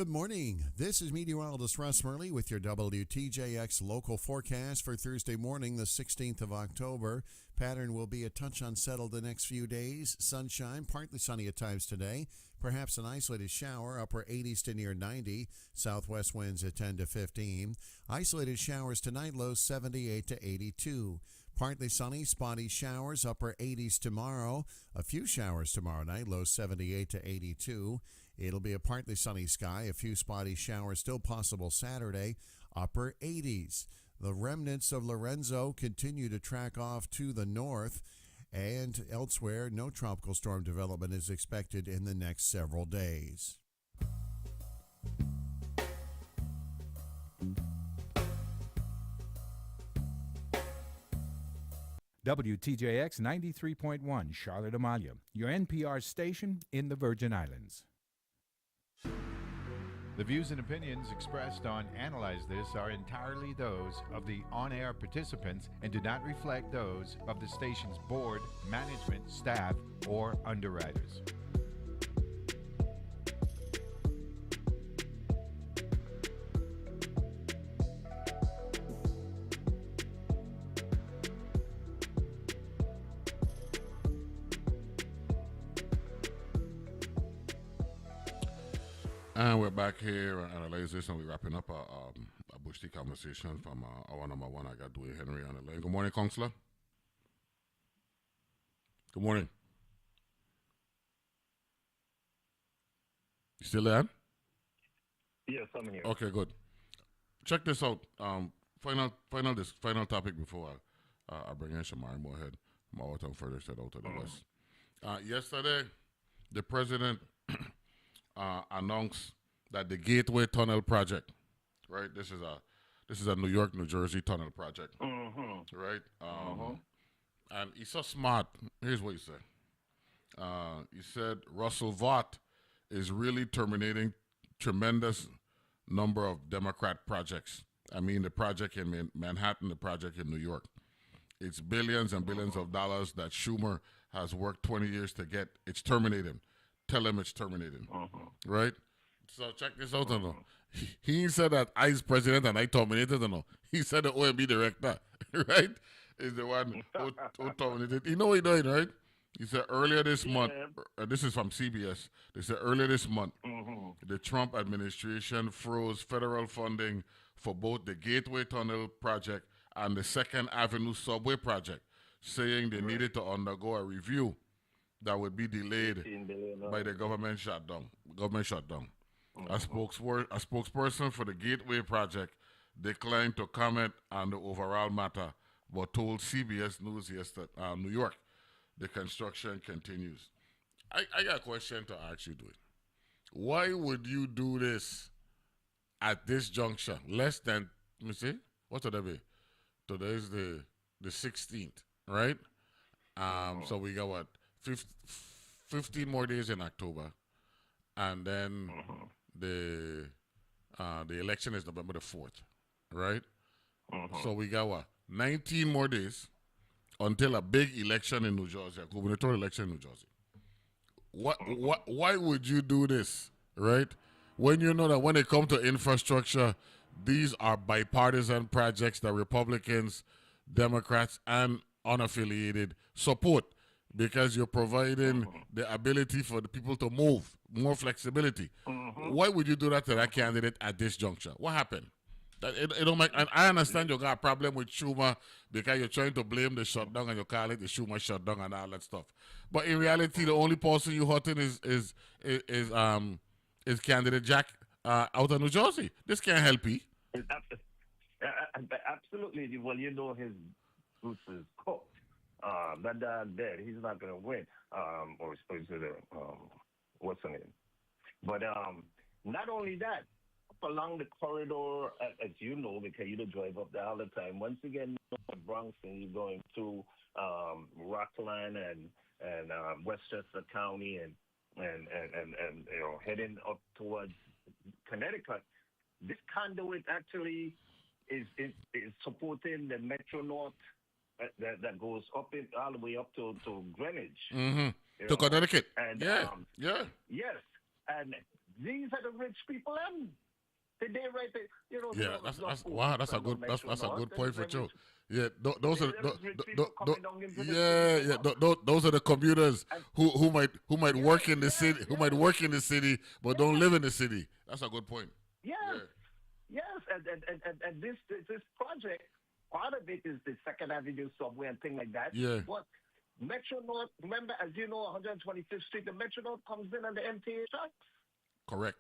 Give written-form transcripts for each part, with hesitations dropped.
Good morning. This is meteorologist Russ Murley with your WTJX local forecast for Thursday morning, the 16th of October. Pattern will be a touch unsettled the next few days. Sunshine, partly sunny at times today. Perhaps an isolated shower, upper 80s to near 90. Southwest winds at 10 to 15. Isolated showers tonight, low 78 to 82. Partly sunny, spotty showers, upper 80s tomorrow. A few showers tomorrow night, low 78 to 82. It'll be a partly sunny sky, a few spotty showers still possible Saturday, upper 80s. The remnants of Lorenzo continue to track off to the north, and elsewhere, no tropical storm development is expected in the next several days. WTJX 93.1 Charlotte Amalia, your NPR station in the Virgin Islands. The views and opinions expressed on Analyze This are entirely those of the on-air participants and do not reflect those of the station's board, management, staff, or underwriters. And we're back here on Analyze This, and we're wrapping up a Bush Tea conversation from our number one. I got Dwayne Henry on the line. Good morning, Counselor. Good morning. You still there? Yes, I'm here. Okay, good. Check this out. Final topic before I bring in Shomari Moorehead from Our Town Frederiksted out of the West. Yesterday, the president announced that the Gateway Tunnel project, right? This is a New York, New Jersey tunnel project, right? And he's so smart. Here's what he said. He said Russell Vought is really terminating tremendous number of Democrat projects. I mean, the project in Manhattan, the project in New York. It's billions and billions of dollars that Schumer has worked 20 years to get. It's terminating. Tell him it's terminating, right? So check this out, no. He said that I's president and I terminated, no. He said the OMB director, right, is the one who terminated. You know what he doing, right? He said earlier this month, this is from CBS, they said earlier this month, the Trump administration froze federal funding for both the Gateway Tunnel project and the 2nd Avenue subway project, saying they needed to undergo a review that would be delayed by the government shutdown. A spokesperson for the Gateway project declined to comment on the overall matter, but told CBS News yesterday, New York, the construction continues. I got a question to ask you, Dwayne. Why would you do this at this juncture? Less than, let me see, what's today be? Today is the 16th, right? So we got what? 15 more days in October, and then the election is November the 4th, right? So we got what? 19 more days until a big election in New Jersey, a gubernatorial election in New Jersey. Why would you do this, right? When you know that when it comes to infrastructure, these are bipartisan projects that Republicans, Democrats, and unaffiliated support, because you're providing the ability for the people to move, more flexibility. Why would you do that to that candidate at this juncture? What happened? It don't make. And I understand you got a problem with Schumer because you're trying to blame the shutdown and you call it the Schumer shutdown and all that stuff. But in reality, the only person you hurting is candidate Jack out of New Jersey. This can't help you. Absolutely. Well, you know his roots is cooked. That dog dead. He's not going to win. Or is it what's the name? But not only that, up along the corridor, as you know, because you don't drive up there all the time. Once again, the Bronx, and you're going through Rockland and Westchester County and you know, heading up towards Connecticut. This conduit actually is supporting the Metro North that goes up all the way up to Greenwich. To Connecticut. And, yeah. Yes. And these are the rich people, and they right there, Yeah, that's a good that's a good point for Joe. Yeah, those are those are the commuters who might work in the city, but don't live in the city. That's a good point. Yes, yes, and this project, part of it is the Second Avenue subway and thing like that. Yeah. But Metro North, remember, as you know, 125th Street, the Metro North comes in on the MTA tracks. Correct.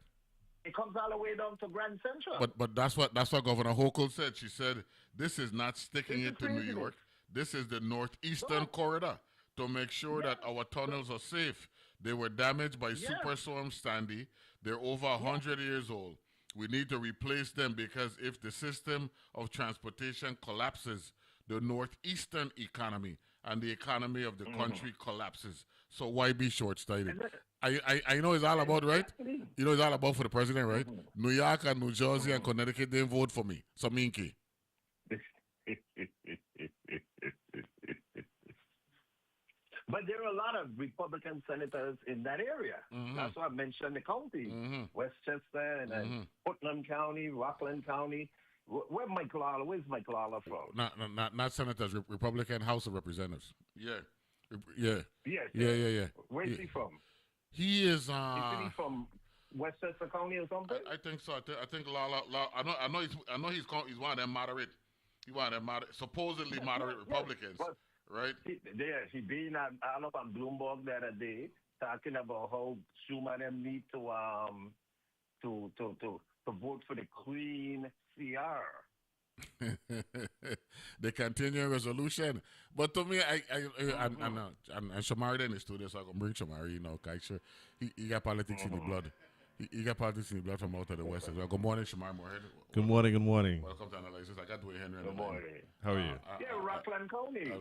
It comes all the way down to Grand Central. But that's what Governor Hochul said. She said this is not sticking it to New York. This is the northeastern corridor to make sure that our tunnels are safe. They were damaged by Superstorm Sandy. They're over 100 years old. We need to replace them because if the system of transportation collapses, the northeastern economy and the economy of the country collapses. So why be short-sighted? I know it's all about, right? You know it's all about for the president, right? New York and New Jersey and Connecticut didn't vote for me. So Minky. But there are a lot of Republican senators in that area. That's why I mentioned the counties. Westchester and Putnam County, Rockland County. Where's Michael Alla from? Not senators, Republican House of Representatives. Yeah. Where's he from? He is. Is he from Westchester County or something? I think so. I think Lala. I know he's one of them moderate. He one of them supposedly moderate Republicans, right? He been all up on Bloomberg the other day talking about how Schumer them need to vote for the Queen CR. The continuing resolution. But to me, and Shomari in the studio, so I can bring Shomari, sure he got politics in the blood. He got politics in the blood from out of the West as well. Good morning, Shomari Moorehead. Good morning. Welcome to Analysis. I got Dwayne Henry. Good morning. How are you? Rockland County.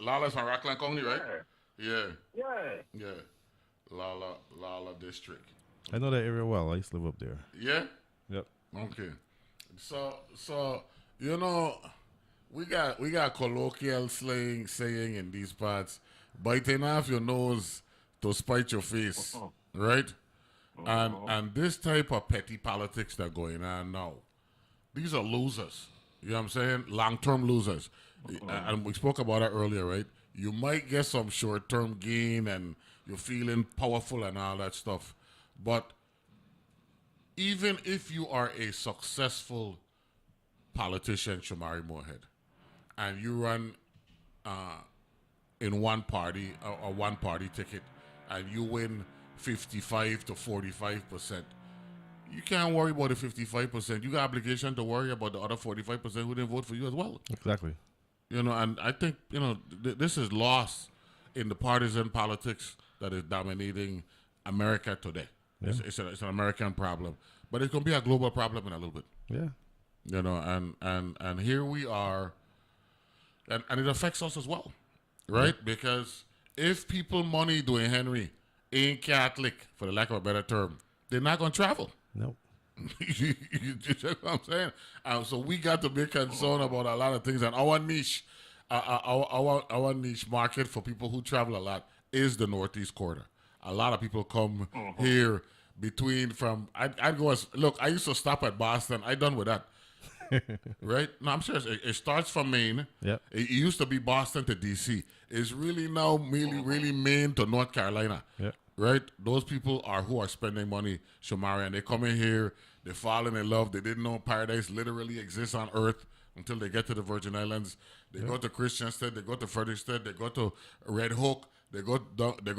Lala's from Rockland County, right? Yeah. Lala District. I know that area well. I used to live up there. Yeah? Yep. Okay. So we got colloquial saying in these parts, biting off your nose to spite your face, right? And this type of petty politics that going on now, these are losers. You know what I'm saying? Long-term losers. And we spoke about that earlier, right? You might get some short-term gain and you're feeling powerful and all that stuff, but even if you are a successful politician, Shomari Moorehead, and you run in one party or one party ticket, and you win 55 to 45%, you can't worry about the 55%. You got obligation to worry about the other 45% who didn't vote for you as well. Exactly. And I think this is lost in the partisan politics that is dominating America today. Yeah. It's an American problem, but it's going to be a global problem in a little bit. Yeah. And here we are, and it affects us as well, right? Yeah. Because if people money doing Henry ain't Catholic, for the lack of a better term, they're not going to travel. Nope. You check what I'm saying? So we got to be concerned about a lot of things, and our niche, our niche market for people who travel a lot is the Northeast corridor. A lot of people come here I'd go look, I used to stop at Boston. I done with that. Right? No, I'm serious. It starts from Maine. Yep. It used to be Boston to D.C. It's really now really Maine to North Carolina. Yep. Right? Those people are who are spending money, Shomari, and they come in here, they fall in love. They didn't know paradise literally exists on earth until they get to the Virgin Islands. They go to Christiansted, they go to Frederiksted, they go to Red Hook. They go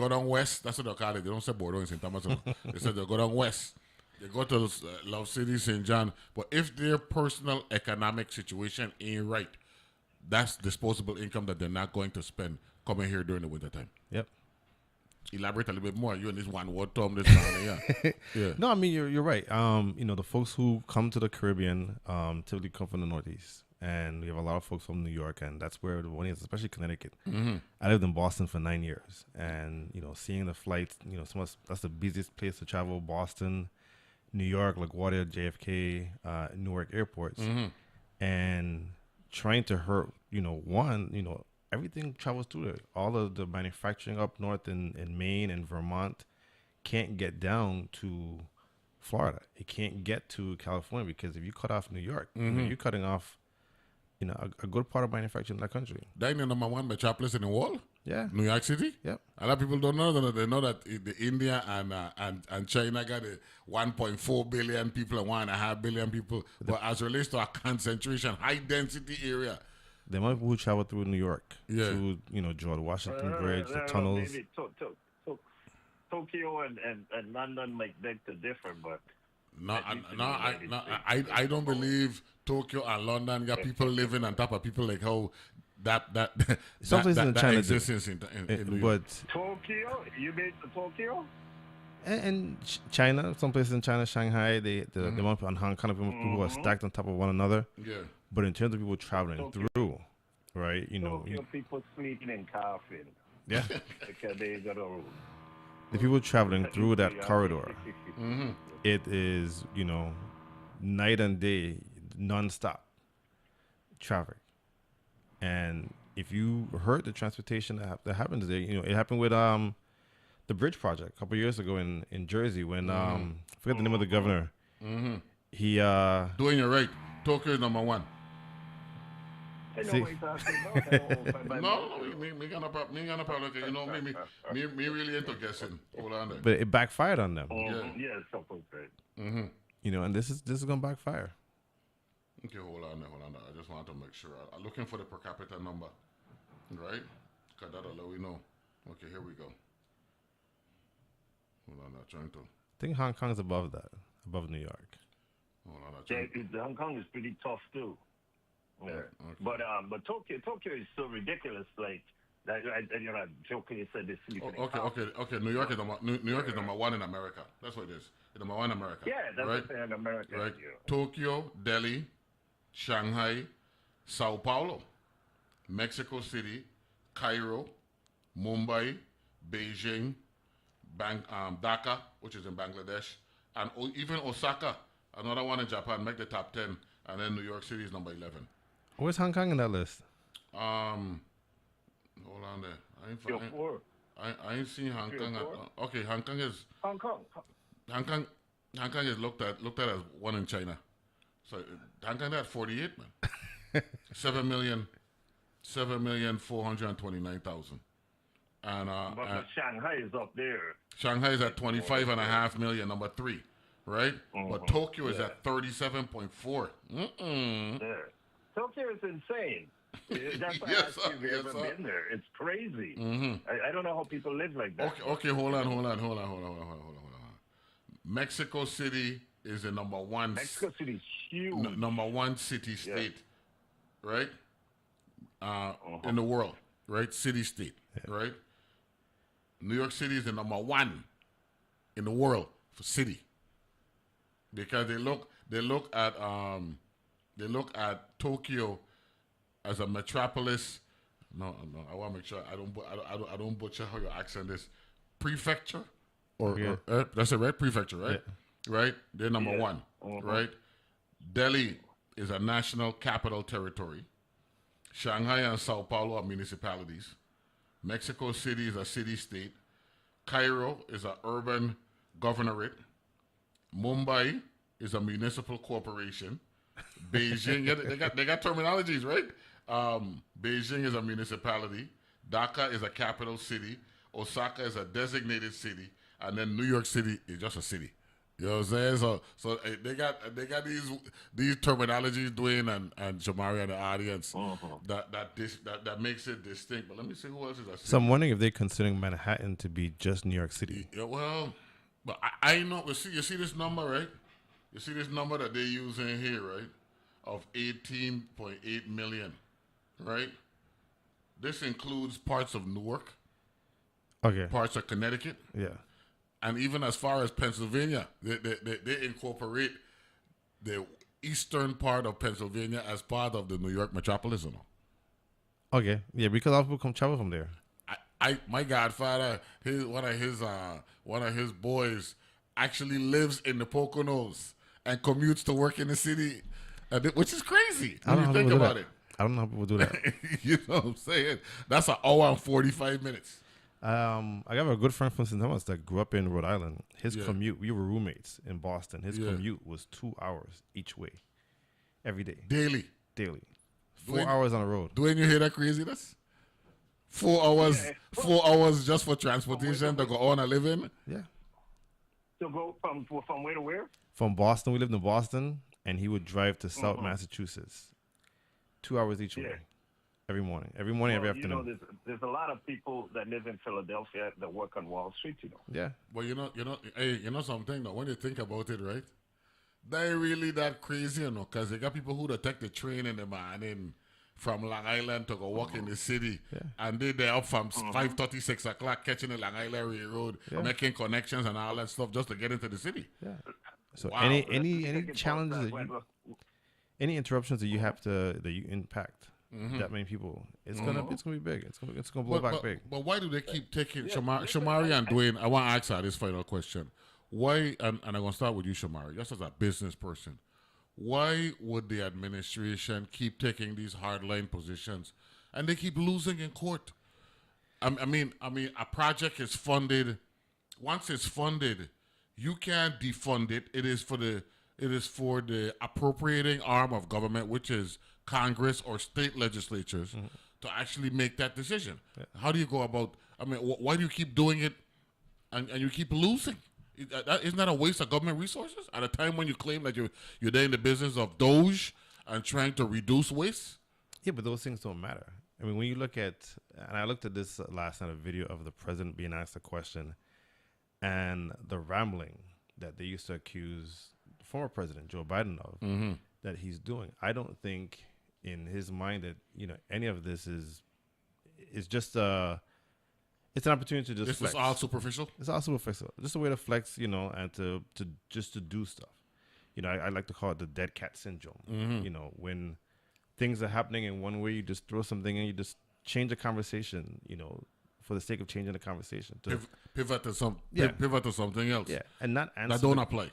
down west. That's what they call it. They don't say Bordeaux in St. Thomas. They said they go down west. They go to Love City, St. John. But if their personal economic situation ain't right, that's disposable income that they're not going to spend coming here during the wintertime. Yep. Elaborate a little bit more. You in this one word term, this man, yeah. No, I mean you're right. The folks who come to the Caribbean typically come from the Northeast. And we have a lot of folks from New York, and that's where the money is, especially Connecticut. Mm-hmm. I lived in Boston for 9 years, and seeing the flights, that's the busiest place to travel. Boston, New York, LaGuardia, JFK, Newark airports, and trying to hurt. Everything travels through there. All of the manufacturing up north in Maine and Vermont can't get down to Florida. It can't get to California because if you cut off New York, you're cutting off, a good part of manufacturing in that country. That's the number one metropolis in the world. Yeah. New York City. Yep. A lot of people don't know that. They know that the India and China got 1.4 billion people and 1.5 billion people. But as it relates to a concentration, high density area, The amount of people who travel through New York, Yeah. through George Washington Bridge, the tunnels. Maybe Tokyo and London might beg to differ, but I don't believe Tokyo and London got people living on top of people like how that Some places in China do. exists in New York. But Tokyo, you been to Tokyo? and China, some places in China, Shanghai, the amount of Hong Kong, people who are stacked on top of one another. Yeah. But in terms of people traveling through, right? Tokyo people sleeping in coffin Yeah. because they got a rule. The people traveling through that corridor, it is, night and day, nonstop traffic. And if you heard the transportation that happened today, it happened with the bridge project a couple years ago in Jersey when I forget the name of the governor. He Doing it right. Tokyo is number one. I know See- what you're talking about. No, me gonna problem. Me really into guessing. Hold on there. but it backfired on them. Yeah, something right. And this is gonna backfire. Okay, hold on there. I just want to make sure. I'm looking for the per capita number, right? Because that'll let we know. Okay, here we go. Hold on, I'm trying to. I think Hong Kong is above that, above New York. Hold on, I'm Yeah, trying. Hong Kong is pretty tough too. Yeah. Okay. But Tokyo is so ridiculous. Like that, Tokyo said this. Okay. New York is number one in America. That's what it is. It's number one in America. Yeah, that's right. what they're in America. Right. Yeah. Tokyo, Delhi, Shanghai, Sao Paulo, Mexico City, Cairo, Mumbai, Beijing, Dhaka, which is in Bangladesh, and even Osaka, another one in Japan, make the top 10, and then New York City is number 11. Where's Hong Kong in that list? Hold on there. You're four. I ain't seen Hong Kong. Okay, Hong Kong. Hong Kong is looked at as one in China. So Hong Kong had 48, man. 7,429,000. And But Shanghai is up there. Shanghai is at 25.5 million, number 3, right? But Tokyo is at 37.4. Yeah. Tokyo is insane. That's why Yes, I asked you if you yes, ever sir. been there. It's crazy. I don't know how people live like that. Okay, hold on. Mexico City is the number one. Mexico City's huge. Number one city state, right? In the world, right? City state, right? New York City is the number one in the world for city because they look at Tokyo as a metropolis. No, I want to make sure I don't butcher how your accent is. Prefecture, or that's it, right? Prefecture, right? Yeah. Right? They're number one, right? Delhi is a national capital territory. Shanghai and Sao Paulo are municipalities. Mexico City is a city-state. Cairo is an urban governorate. Mumbai is a municipal corporation. Beijing, they got terminologies, right? Beijing is a municipality. Dhaka is a capital city. Osaka is a designated city. And then New York City is just a city. You know what I'm saying? So they got these terminologies, Dwayne and Shomari and the audience that makes it distinct. But let me see who else is a city. So I'm wondering if they're considering Manhattan to be just New York City. Yeah, well, but I know. You see this number, right? You see this number that they're using here, right? Of 18.8 million, right? This includes parts of Newark, Okay. parts of Connecticut, Yeah. and even as far as Pennsylvania, they incorporate the eastern part of Pennsylvania as part of the New York metropolis. You know? Okay. Yeah, because a lot of people come travel from there. My godfather, one of his boys actually lives in the Poconos and commutes to work in the city, which is crazy I don't when know you how think people do about that. it. I don't know how people do that. You know what I'm saying? That's an hour and 45 minutes. I have a good friend from St. Thomas that grew up in Rhode Island. His Yeah. commute, we were roommates in Boston. His Yeah. commute was 2 hours each way, every day, Daily. daily. 4 Dwayne- hours on the road. Dwayne, you hear that craziness? 4 hours, Yeah. 4 hours just for transportation to go on a living. Yeah. To go from where to where? From Boston, we lived in Boston, and he would drive to South Massachusetts. 2 hours each way, Yeah. every morning, every Well, afternoon. there's a lot of people that live in Philadelphia that work on Wall Street. Yeah. Well, hey, you know something though, when you think about it, right? They ain't really that crazy, because they got people who take the train in the morning from Long Island to go walk in the city, and they're up from 5:30, 6 o'clock catching the Long Island Railroad, making connections and all that stuff just to get into the city. Yeah. So Wow. any challenges any interruptions that you have that you impact that many people, it's gonna be big. It's gonna blow back big. But why do they keep taking Shomari and Dwayne? I want to ask her this final question. Why? And I'm gonna start with you, Shomari, just as a business person. Why would the administration keep taking these hardline positions, and they keep losing in court? I mean, a project is funded. Once it's funded, you can't defund it. It is for the appropriating arm of government, which is Congress or state legislatures, to actually make that decision. Yeah. How do you go about? I mean, why do you keep doing it, and you keep losing? Isn't that a waste of government resources at a time when you claim that you're there in the business of Doge and trying to reduce waste? Yeah, but those things don't matter. I mean, when you look at, and I looked at this last night, a video of the president being asked a question, and the rambling that they used to accuse former president Joe Biden of that he's doing. I don't think in his mind that any of this is just it's an opportunity to just This flex. is all superficial. It's all superficial. Just a way to flex, and to do stuff. I like to call it the dead cat syndrome. When things are happening in one way, you just throw something and you just change the conversation, for the sake of changing the conversation. To Pivot to something else. Yeah, and not answer That don't apply.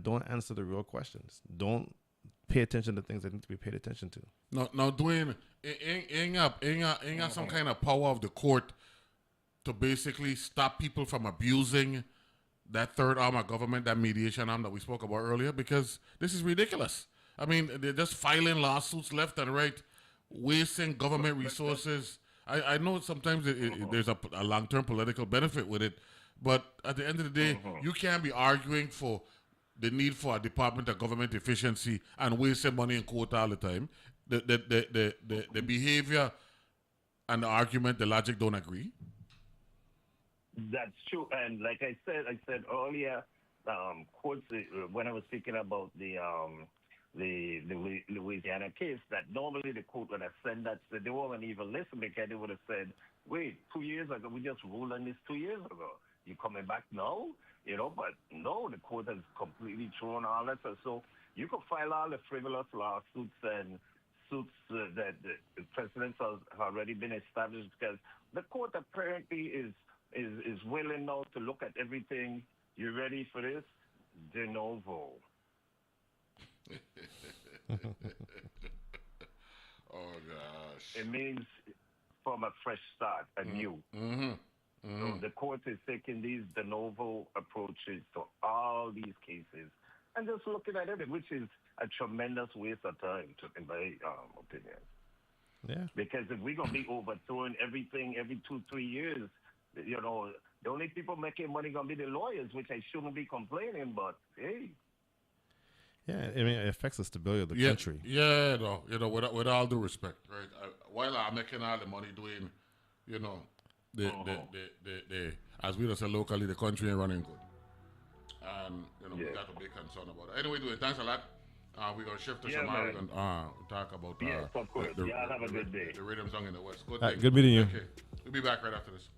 Don't answer the real questions. Don't pay attention to things that need to be paid attention to. Now, Dwayne, ain't some kind of power of the court to basically stop people from abusing that third arm of government, that mediation arm that we spoke about earlier, because this is ridiculous. I mean, they're just filing lawsuits left and right, wasting government resources. I know sometimes there's a long-term political benefit with it, but at the end of the day, you can't be arguing for the need for a Department of Government Efficiency and wasting money in court all the time. The behavior and the argument, the logic don't agree. That's true, and like I said earlier, courts. When I was speaking about the Louisiana case, that normally the court would have said that they wouldn't even listen, because they would have said, "Wait, 2 years ago we just ruled on this 2 years ago. You coming back now?" But no, the court has completely thrown all that. So you could file all the frivolous lawsuits and suits that the precedents have already been established, because the court apparently is willing now to look at everything. You ready for this? De novo. Oh gosh! It means from a fresh start, anew. So the court is taking these de novo approaches to all these cases and just looking at it, which is a tremendous waste of time, in my opinion. Yeah. Because if we're gonna be overthrowing everything every 2-3 years, the only people making money gonna be the lawyers, which I shouldn't be complaining, but hey. Yeah, I mean, it affects the stability of the country. Yeah, with all due respect, right? While I'm making all the money doing, the as we just say locally, the country ain't running good, and we got to be concerned about it. Anyway, Dwayne, thanks a lot. We're gonna shift to Shomari and talk about yes, of course. Y'all have a good day. The rhythm song in the West. Good meeting you. Okay, we'll be back right after this.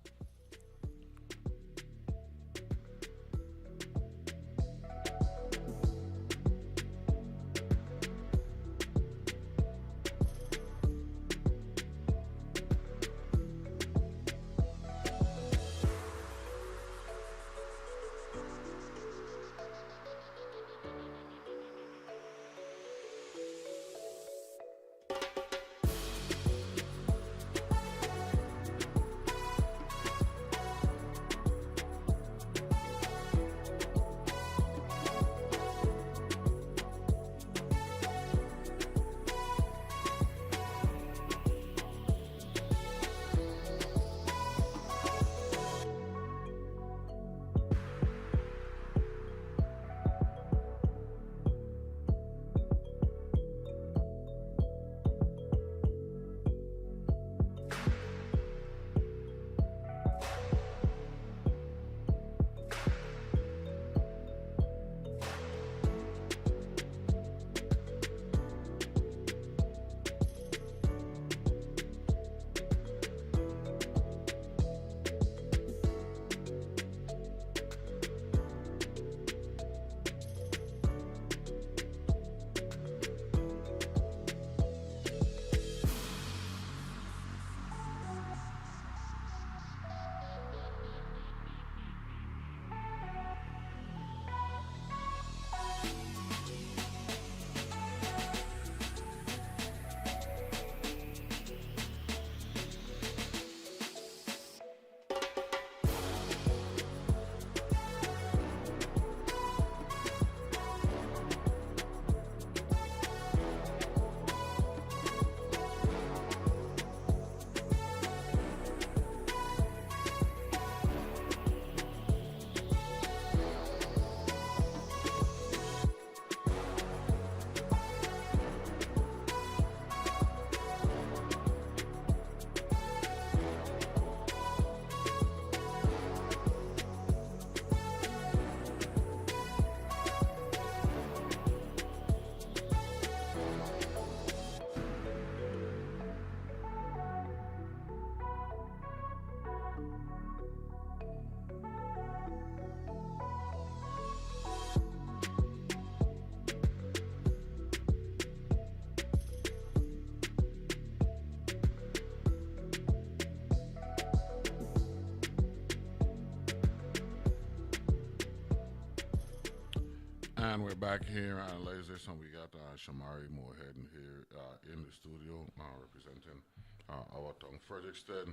And we're back here on Analyze This, and we got Shomari Moorehead in here in the studio representing Our Town Frederiksted.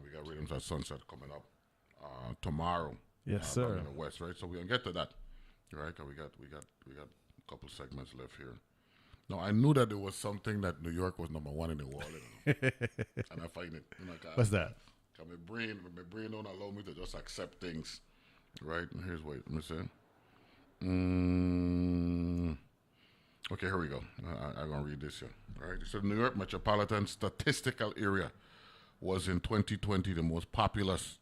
We got Rhythms at Sunset coming up tomorrow. Yes, down sir. in the West, right? So we're gonna get to that, right? 'Cause we got a couple segments left here. Now I knew that there was something that New York was number one in the world, and I find it. What's that? 'Cause my brain don't allow me to just accept things, right? And here's what let me say. Okay, here we go. I'm going to read this here. All right. So the New York Metropolitan Statistical Area was in 2020 the most populous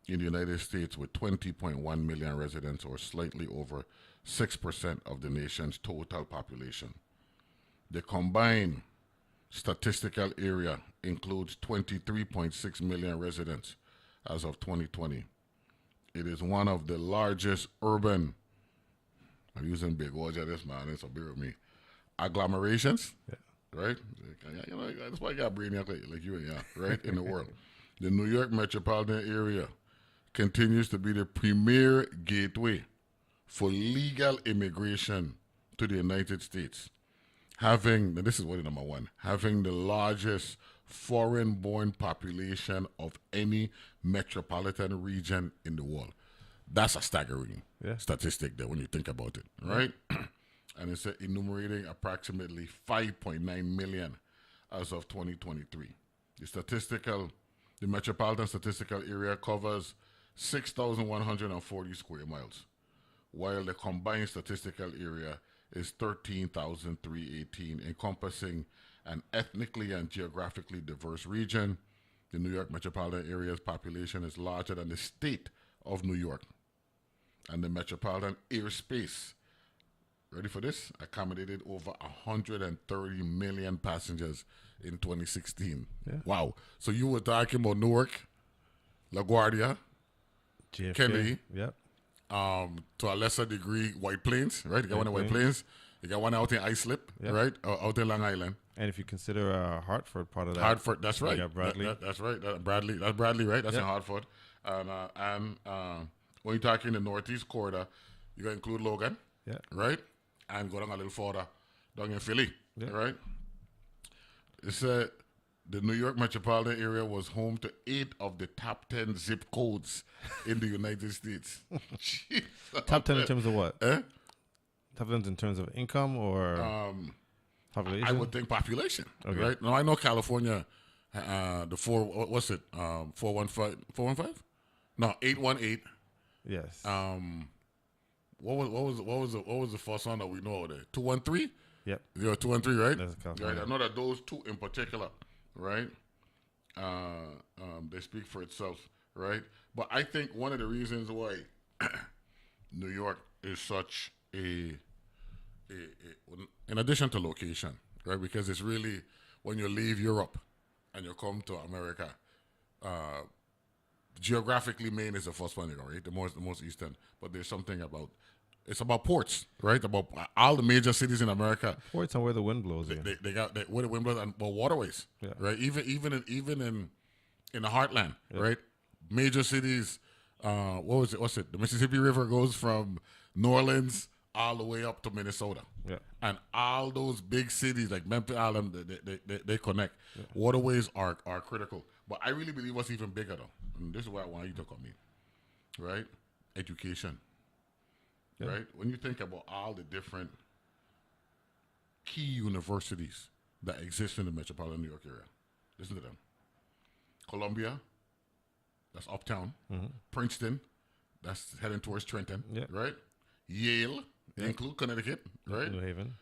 in the United States with 20.1 million residents, or slightly over 6% of the nation's total population. The combined statistical area includes 23.6 million residents as of 2020. It is one of the largest urban, I'm using big words at this, man, it's a big with me, agglomerations, right? You know, that's why I got brainiac like you and yeah, right, in the world. The New York metropolitan area continues to be the premier gateway for legal immigration to the United States. Having, now this is what number one, having the largest foreign-born population of any metropolitan region in the world. That's a staggering statistic there when you think about it, right? And it's enumerating approximately 5.9 million as of 2023. The metropolitan statistical area covers 6,140 square miles, while the combined statistical area is 13,318, encompassing an ethnically and geographically diverse region. The New York metropolitan area's population is larger than the state of New York, and the metropolitan airspace, ready for this, accommodated over 130 million passengers in 2016. Yeah. Wow. So you were talking about Newark, LaGuardia, JFK. Kennedy, Yep. to a lesser degree, White Plains, right? You got one in White Plains. You got one out in Islip, right? Out in Long Island. And if you consider Hartford part of that. Hartford, that's right. You got Bradley. That's right. That's Bradley, right? That's in Hartford. And when you're talking the Northeast corridor, you got to include Logan, right? And go down a little further, down in Philly, right? It said the New York metropolitan area was home to 8 of the top 10 zip codes in the United States. Jeez, Top 10 in terms of what? Eh? Top 10 in terms of income or population? I would think population, Okay. right? Now I know California, the 415? No, 818. Yes. What was the first one that we know over there? 213? Yep. 213, right? That's California. Right. I know that those two in particular, right? They speak for itself, right? But I think one of the reasons why New York is such in addition to location, right? Because it's really, when you leave Europe and you come to America, geographically, Maine is the first one you go, right? The most eastern. But there's something about, it's about ports, right? About all the major cities in America. Ports and where the wind blows. They got where the wind blows and waterways, right? Even in the heartland, right? Major cities. What's it? The Mississippi River goes from New Orleans all the way up to Minnesota. Yeah. And all those big cities like Memphis, Allen, they connect. Yeah. Waterways are critical. But I really believe what's even bigger though, and this is what I want you to come in, right? Education. Yeah. Right? When you think about all the different key universities that exist in the metropolitan New York area, listen to them. Columbia, that's uptown. Mm-hmm. Princeton, that's heading towards Trenton, right? Yale, include Connecticut, right? New Haven.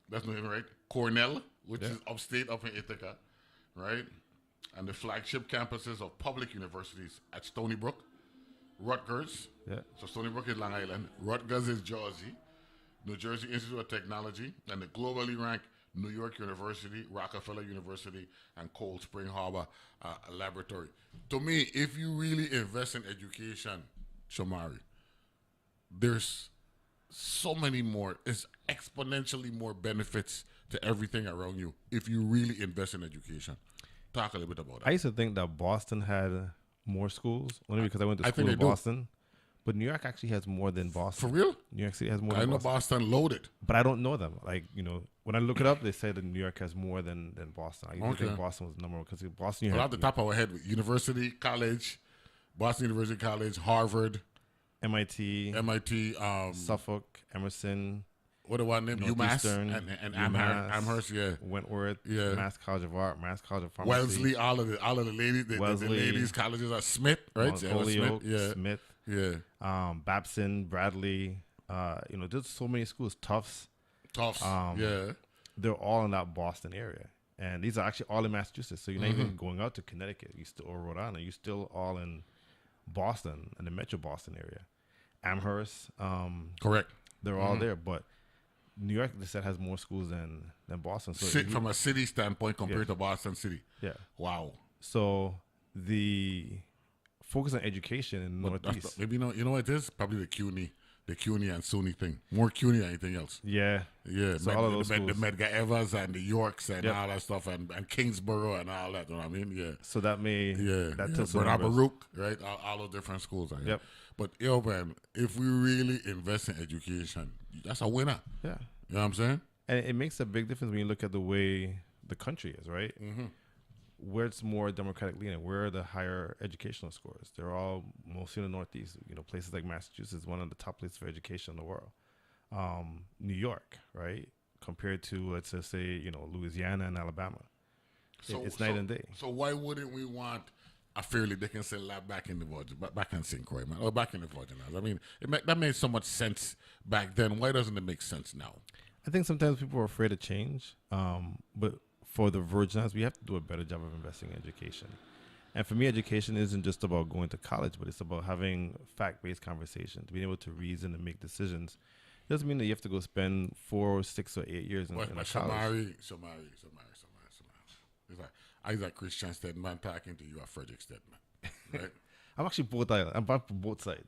That's New Haven, right? Cornell, which is upstate up in Ithaca, right? And the flagship campuses of public universities at Stony Brook, Rutgers. Yeah. So Stony Brook is Long Island. Rutgers is Jersey. New Jersey Institute of Technology, and the globally ranked New York University, Rockefeller University, and Cold Spring Harbor Laboratory. To me, if you really invest in education, Shomari, there's so many more, it's exponentially more benefits to everything around you if you really invest in education. Talk a little bit about that. I used to think that Boston had more schools, only because I went to school in Boston. But New York actually has more than For Boston. real? New York City has more I than know Boston. Boston loaded. But I don't know them. Like, when I look it up, they say that New York has more than Boston. I usually think Boston was number one because Boston, Well, off the top of our head, University College, Boston University College, Harvard, MIT, Suffolk, Emerson, what do I name? UMass Northeastern, and UMass, Amherst, yeah. Wentworth, Yeah. Mass College of Art, Mass College of Pharmacy, Wellesley, all of the ladies, the ladies colleges are Smith, right? Holyoke, Yeah, Smith, yeah. Babson, Bradley. There's so many schools. Tufts. Tufts, yeah. They're all in that Boston area, and these are actually all in Massachusetts. So you're not even going out to Connecticut. You still or Rhode Island. You're still all in Boston and the Metro Boston area. Amherst. Correct. They're all there, but New York, they said, has more schools than Boston. So From a city standpoint compared to Boston City. Yeah. Wow. So the focus on education in the Northeast. Maybe you know what it is? Probably the CUNY and SUNY thing. More CUNY than anything else. Yeah. Yeah. So all of those the schools. Medgar Evers and the Yorks and all that stuff and Kingsborough and all that. You know what I mean? Yeah. So that tilts the Bernard numbers. Baruch, right? All those different schools. Right? Yep. But man, if we really invest in education, that's a winner. Yeah. You know what I'm saying? And it makes a big difference when you look at the way the country is, right? Mm-hmm. Where it's more democratic leaning, where are the higher educational scores? They're all mostly in the Northeast. Places like Massachusetts is one of the top places for education in the world. New York, right? Compared to, let's just say, Louisiana and Alabama. It's night and day. So why wouldn't we want a Fairleigh Dickinson lab back in the Virgin, back in St. Croix, man, or back in the Virgin Islands? I mean, that made so much sense back then. Why doesn't it make sense now? I think sometimes people are afraid of change, but for the Virgin Islands, we have to do a better job of investing in education. And for me, education isn't just about going to college, but it's about having fact-based conversations, being able to reason and make decisions. It doesn't mean that you have to go spend 4, 6, or 8 years in a college. Shomari. I like Christian Stead, man, talking to you at Frederiksted, man. Right? I'm actually both islands. I'm from both sides.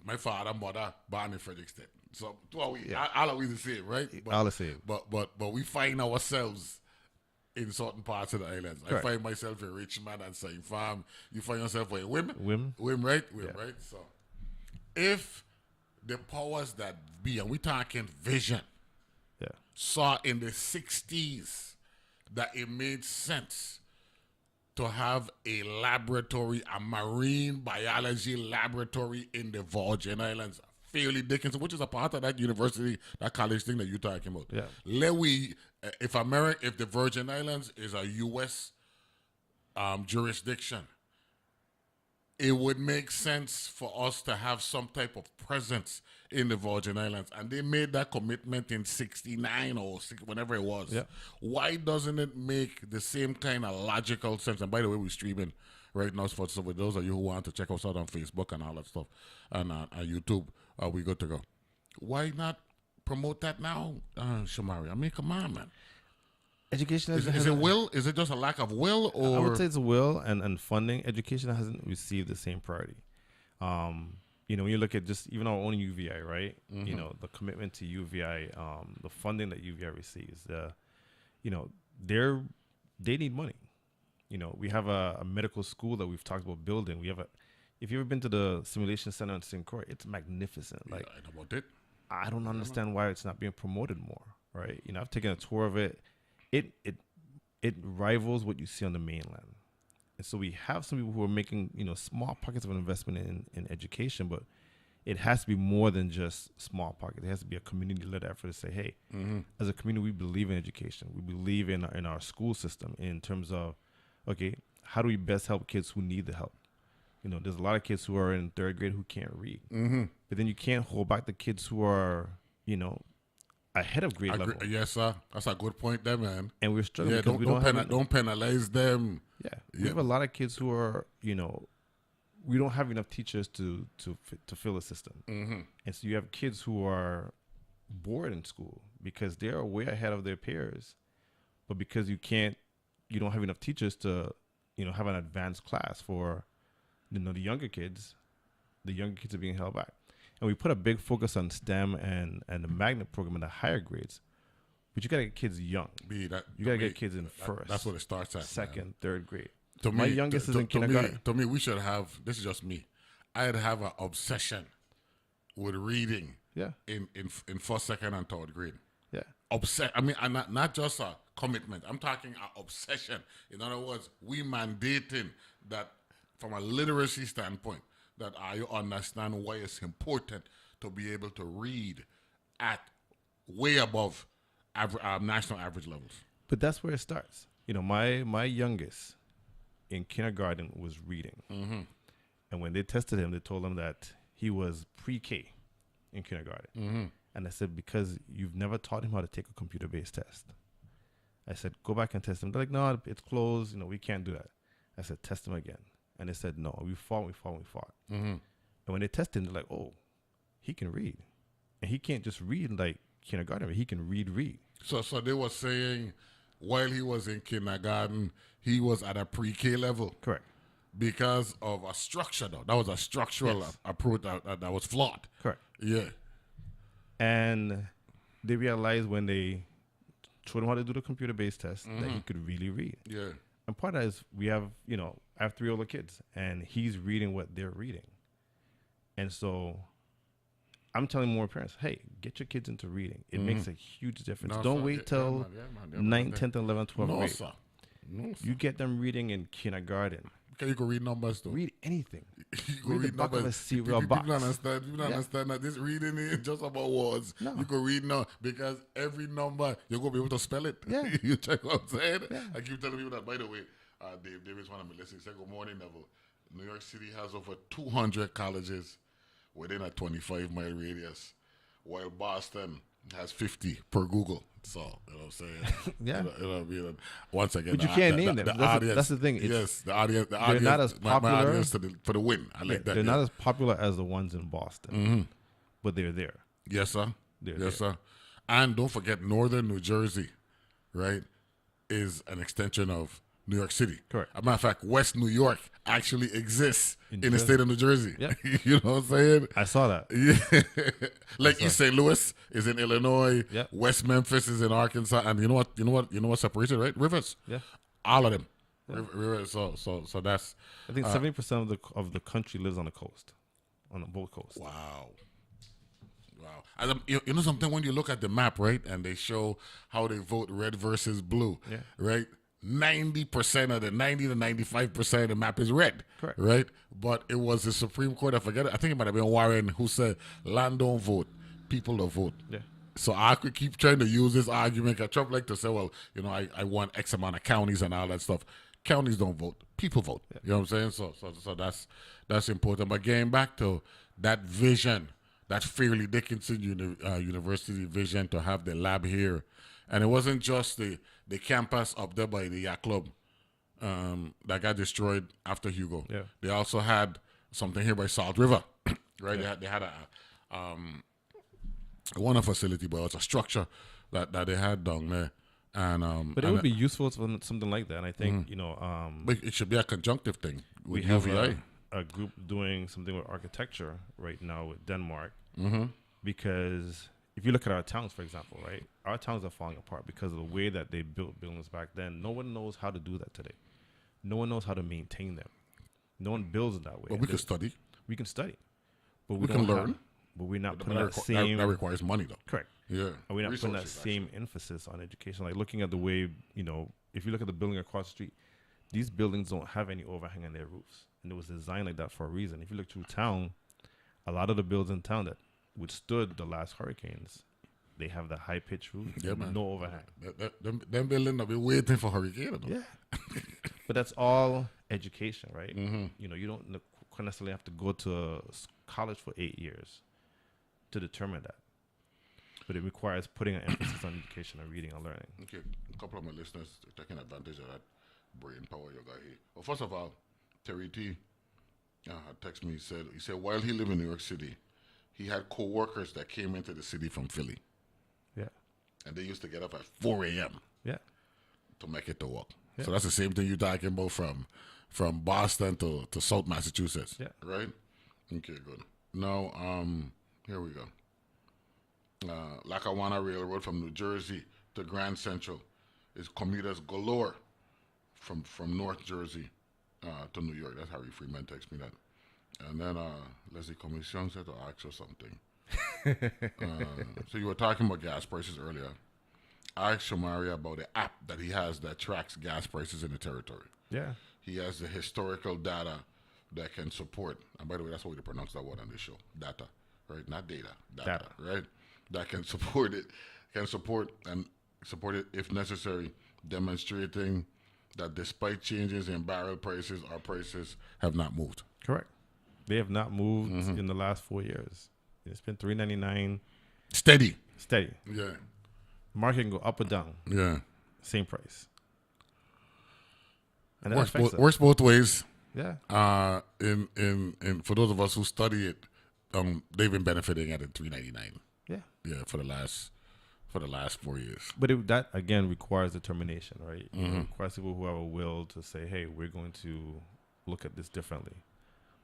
My father and mother born in Frederiksted. So all are we the same, right? But, all the same. But we find ourselves in certain parts of the islands. Correct. I find myself in Richmond and St. Farm. You find yourself in Wim, right? Right? So if the powers that be, and we're talking vision, saw in the 60s that it made sense to have a laboratory, a marine biology laboratory in the Virgin Islands, Fairleigh Dickinson, which is a part of that university, that college thing that you're talking about. Yeah. If the Virgin Islands is a U.S. Jurisdiction, it would make sense for us to have some type of presence in the Virgin Islands. And they made that commitment in 69 or whenever it was. Yeah. Why doesn't it make the same kind of logical sense? And by the way, we're streaming right now. So for those of you who want to check us out on Facebook and all that stuff and on YouTube, we good to go. Why not promote that now, Shomari? I mean, come on, man. Education is it will? Is it just a lack of will, or I would say it's will and funding. Education hasn't received the same priority. When you look at just even our own UVI, right? Mm-hmm. The commitment to UVI, the funding that UVI receives, they need money. We have a medical school that we've talked about building. If you've ever been to the Simulation Center in St. Croix, it's magnificent. I know about it. I don't understand why it's not being promoted more, right? I've taken a tour of it. It rivals what you see on the mainland. And so we have some people who are making, small pockets of investment in education, but it has to be more than just small pockets. It has to be a community-led effort to say, hey, as a community, we believe in education. We believe in our school system in terms of, okay, how do we best help kids who need the help? There's a lot of kids who are in 3rd grade who can't read. Mm-hmm. But then you can't hold back the kids who are, ahead of grade level. Yes, sir. That's a good point there, man. And we're struggling because don't penalize them. Yeah. We have a lot of kids who are, we don't have enough teachers to fill the system. Mm-hmm. And so you have kids who are bored in school because they're way ahead of their peers. But because you don't have enough teachers to, have an advanced class for, the younger kids are being held back. And we put a big focus on STEM and the magnet program in the higher grades. But you got to get kids young. You got to get kids in first. That's what it starts at. 2nd, 3rd grade. My youngest is in kindergarten. To me, we should have, this is just me, I'd have an obsession with reading Yeah. in first, second, and third grade. Yeah. I mean, and not just a commitment. I'm talking an obsession. In other words, we mandating that from a literacy standpoint, that I understand why it's important to be able to read at way above national average levels. But that's where it starts. You know, my youngest in kindergarten was reading. Mm-hmm. And when they tested him, they told him that he was pre-K in kindergarten. Mm-hmm. And I said, because you've never taught him how to take a computer-based test. I said, go back and test him. They're like, no, it's closed. You know, we can't do that. I said, test him again. And they said, no, we fought. Mm-hmm. And when they tested him, they're like, oh, he can read. And he can't just read like kindergarten. He can read. So they were saying while he was in kindergarten, he was at a pre-K level. Correct. Because of a structure, though. That was a structural approach that was flawed. Correct. Yeah. And they realized when they showed him how to do the computer-based test that he could really read. Yeah. And part of that is I have 3 older kids, and he's reading what they're reading. And so I'm telling more parents, hey, get your kids into reading. It makes a huge difference. No, Don't sir. wait till Yeah, 9th, 10th, 11th, 12th No, grade. sir. No, sir. You get them reading in kindergarten. Okay, you can read numbers, though. Read anything. You can read the back of a cereal box. People don't understand that this reading is just about words. No. You can read now because every number, you're going to be able to spell it. Yeah. You check what I'm saying? Yeah. I keep telling people that, by the way, Dave is one of my listeners. He said, good morning, Neville. New York City has over 200 colleges within a 25-mile radius, while Boston has 50 per Google. So, you know what I'm saying? Yeah. You know what I mean? Once again, But you can't name them. That's the thing. Yes, the audience. They're not as My popular. audience for the win. I like that. They're not as popular as the ones in Boston, but they're there. Yes, sir. They're Yes, sir. And don't forget, Northern New Jersey, right, is an extension of New York City. Correct. As a matter of fact, West New York actually exists in the Jersey. state of New Jersey. Yeah. You know what I'm saying? I saw that. Yeah. Like East St. Louis is in Illinois. Yep. West Memphis is in Arkansas. And you know what separates it, right? Rivers. Yeah. All of them. Rivers. So that's I think 70% of the country lives on the coast, on both coasts. wow. And you know something, when you look at the map, right, and they show how they vote red versus blue, Yeah. right? 90% of the 90 to 95% of the map is red, Correct. right? But it was the Supreme Court, I forget it, I think it might have been Warren who said, land don't vote, people don't vote. Yeah. So I could keep trying to use this argument. Trump like to say, well, you know, I want X amount of counties and all that stuff. Counties don't vote, people vote. Yeah. You know what I'm saying? So that's important. But getting back to that vision, that Fairleigh Dickinson University vision to have the lab here. And it wasn't just the campus up there by the yacht club that got destroyed after Hugo. Yeah. They also had something here by Salt River, right? Yeah. They had one facility, but it was a structure that they had down there. And But it would be useful for something like that. And I think, but it should be a conjunctive thing. we With have UVI. a group doing something with architecture right now with Denmark. Mm-hmm. Because if you look at our towns, for example, right, our towns are falling apart because of the way that they built buildings back then. No one knows how to do that today. No one knows how to maintain them. No one builds it that way. But we can study. We can study, but We can don't learn. but we're not But putting that same. that requires money, though. Correct. Yeah. And we're not putting that Resources, same emphasis on education. Like looking at the way, if you look at the building across the street, these buildings don't have any overhang on their roofs. And it was designed like that for a reason. If you look through town, a lot of the buildings in town that withstood the last hurricanes, they have the high pitched roof, Yeah, man. no overhang. Them buildings have been waiting for hurricane. Though. Yeah. But that's all education, right? Mm-hmm. You don't necessarily have to go to college for 8 years to determine that. But it requires putting an emphasis on education and reading and learning. Okay, a couple of my listeners taking advantage of that brain power you got here. Well, first of all, Terry T texted me. He said while he lived in New York City, he had co-workers that came into the city from Philly, Yeah. and they used to get up at 4 a.m. Yeah. to make it to work. Yeah. So that's the same thing you're talking about from Boston to South Massachusetts. Yeah. Right? Okay, good. Now, here we go. Lackawanna Railroad from New Jersey to Grand Central is commuters galore from North Jersey to New York. That's Harry Freeman texts me that. And then Leslie Commission said to ask you something. So you were talking about gas prices earlier. I asked Shomari about the app that he has that tracks gas prices in the territory. Yeah. He has the historical data that can support, and by the way, that's what we pronounce that word on this show, data, right? Not data, data, right? That can support it, support it if necessary, demonstrating that despite changes in barrel prices, our prices have not moved. Correct. They have not moved in the last 4 years. It's been $3.99 Steady. Yeah. Market can go up or down. Yeah. Same price. And Works both ways. Yeah. In for those of us who study it, they've been benefiting at $3.99. Yeah. Yeah, for the last 4 years. But that again requires determination, right? It requires people who have a will to say, "Hey, we're going to look at this differently.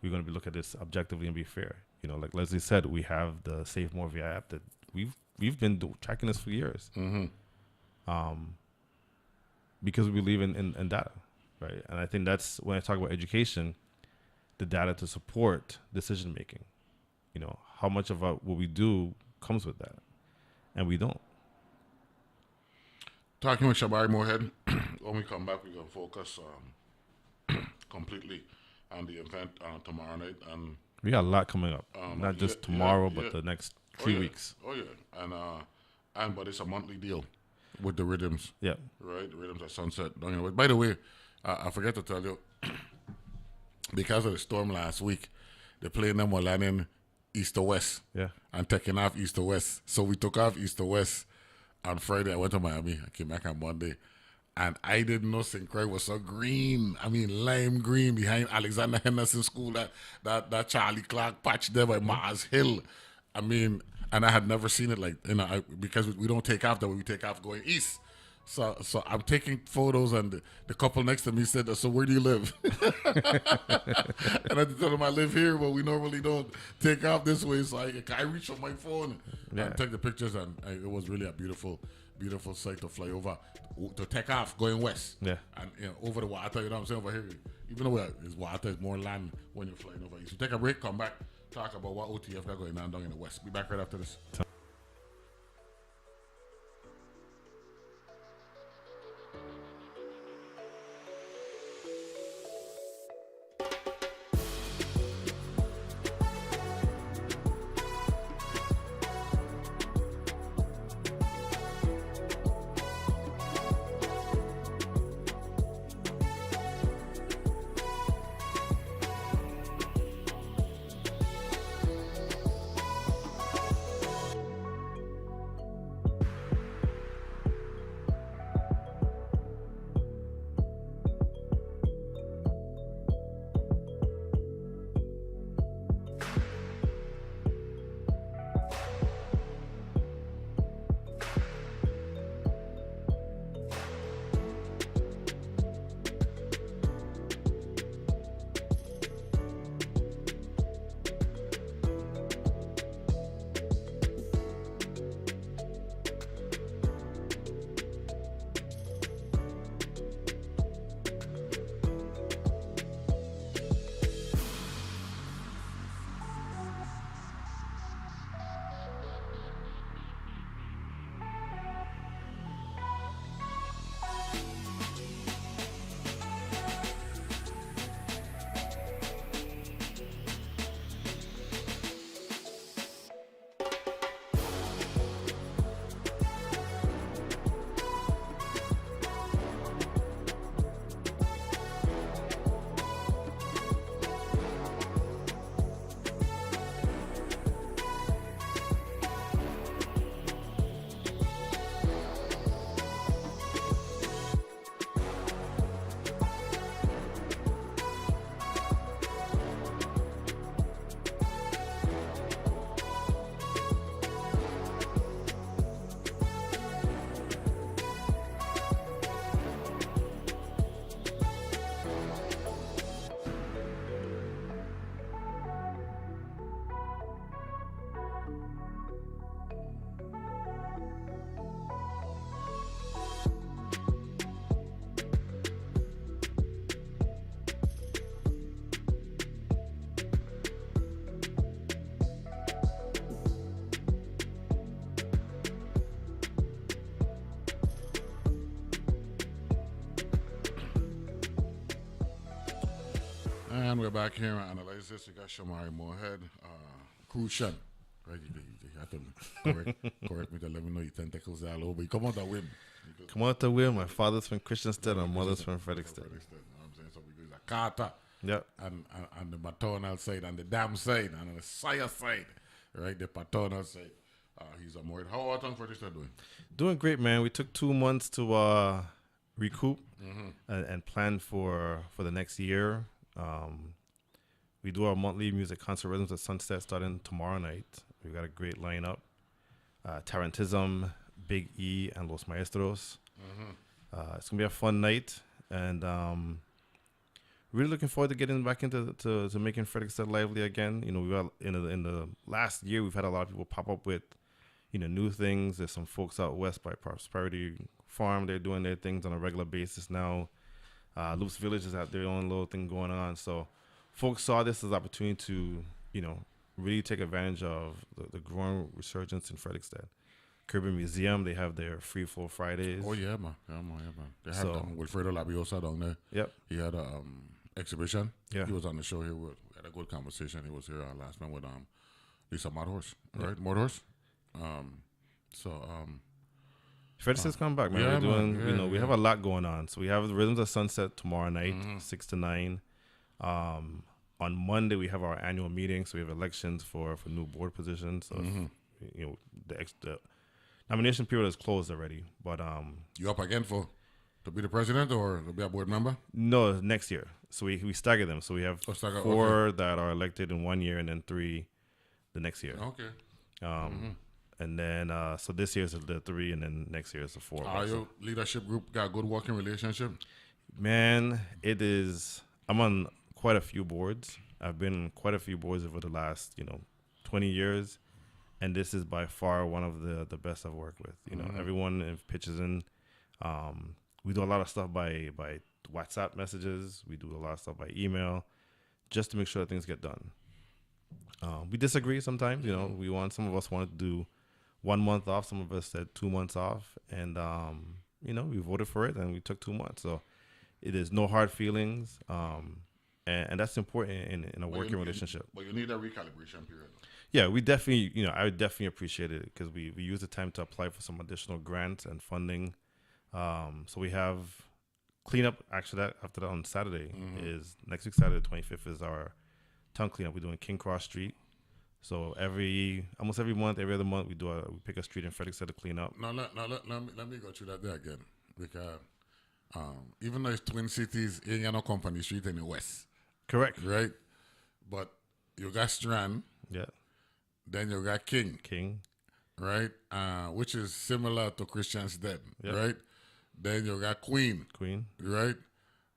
We're going to look at this objectively and be fair." Like Leslie said, we have the Save More VI app that we've been tracking this for years. Because we believe in data, right? And I think that's when I talk about education, the data to support decision making. How much of what we do comes with that, and we don't. Talking with Shomari Moorehead. When we come back, we're going to focus completely on the event tomorrow night. And we got a lot coming up, not just tomorrow, but the next 3 weeks. Oh yeah, but it's a monthly deal with the rhythms. Yeah, right. The rhythms at sunset. By the way, I forgot to tell you, because of the storm last week, the plane them were landing east to west. Yeah, and taking off east to west. So we took off east to west. On Friday, I went to Miami. I came back on Monday. And I didn't know St. Croix was so green. I mean, lime green behind Alexander Henderson School, that Charlie Clark patch there by Mars Hill. I mean, and I had never seen it because we don't take off that way. We take off going east. So I'm taking photos, and the couple next to me said, "So where do you live?" And I told them I live here, but we normally don't take off this way. So I reach for my phone and take the pictures, and it was really a beautiful sight to fly over, to take off going west. Yeah, and over the water. You know what I'm saying? Over here, even though it's water, it's more land when you're flying over. So take a break, come back, talk about what OTF got going on down in the west. Be back right after this. man, we're back here and analyze this. We got Shomari Moorehead, Crucian. Right, you have to correct me to let me know your tentacles all over. You come out the whim. Come out the wheel. My father's from Christiansted and mother's from Frederiksted. You know what I'm saying? So we got Carter. Yep. And the maternal side and the dam side and on the sire side, right? The paternal side. He's a more. How Our Town Frederiksted doing? Doing great, man. We took 2 months to recoup and plan for the next year. We do our monthly music concert rhythms at Sunset starting tomorrow night. We got a great lineup. Tarantism, Big E, and Los Maestros. It's gonna be a fun night, and really looking forward to getting back into to making Frederiksted lively again. You know, we got in the last year we've had a lot of people pop up with new things. There's some folks out west by Prosperity Farm. They're doing their things on a regular basis now. Loops Village has had their own little thing going on. So folks saw this as an opportunity to, really take advantage of the growing resurgence in Frederiksted. Caribbean Museum, they have their Free Flow Fridays. Oh, yeah, man. Yeah, man. They have Wilfredo Labiosa down there. Yep. He had a exhibition. Yeah. He was on the show here. We had a good conversation. He was here last night with Lisa Mordhorst, right? Mordhorst. Fredericksted's coming back, man. Yeah, We're doing, man. we have a lot going on. So we have the Rhythms of Sunset tomorrow night, 6 to 9. On Monday, we have our annual meeting. So we have elections for new board positions. So, the nomination period is closed already. But You up again to be the president or to be a board member? no, next year. So we stagger them. So we have stagger, 4 that are elected in 1 year and then 3 the next year. Okay. And then, so this year is the 3 and then next year is the 4. Your leadership group got a good working relationship? Man, it is. I'm on quite a few boards. I've been on quite a few boards over the last, 20 years. And this is by far one of the best I've worked with. Everyone pitches in. We do a lot of stuff by WhatsApp messages. We do a lot of stuff by email just to make sure that things get done. We disagree sometimes. Some of us wanted to do 1 month off. Some of us said 2 months off. And, we voted for it and we took 2 months. So it is no hard feelings. And that's important in a working relationship. But you need a recalibration period. Yeah, we definitely, I would definitely appreciate it because we use the time to apply for some additional grants and funding. So we have cleanup. Actually, after that on Saturday is next week. Saturday, 25th is our town cleanup. We're doing King Cross Street. So almost every month, every other month, we pick a street in Frederiksted to clean up. No, let me go through that there again because even though it's Twin Cities, it ain't got no Company Street in the west. Correct. Right, but you got Strand. Yeah. Then you got King. Right, which is similar to Christiansted. Yep. Right. Then you got Queen. Right.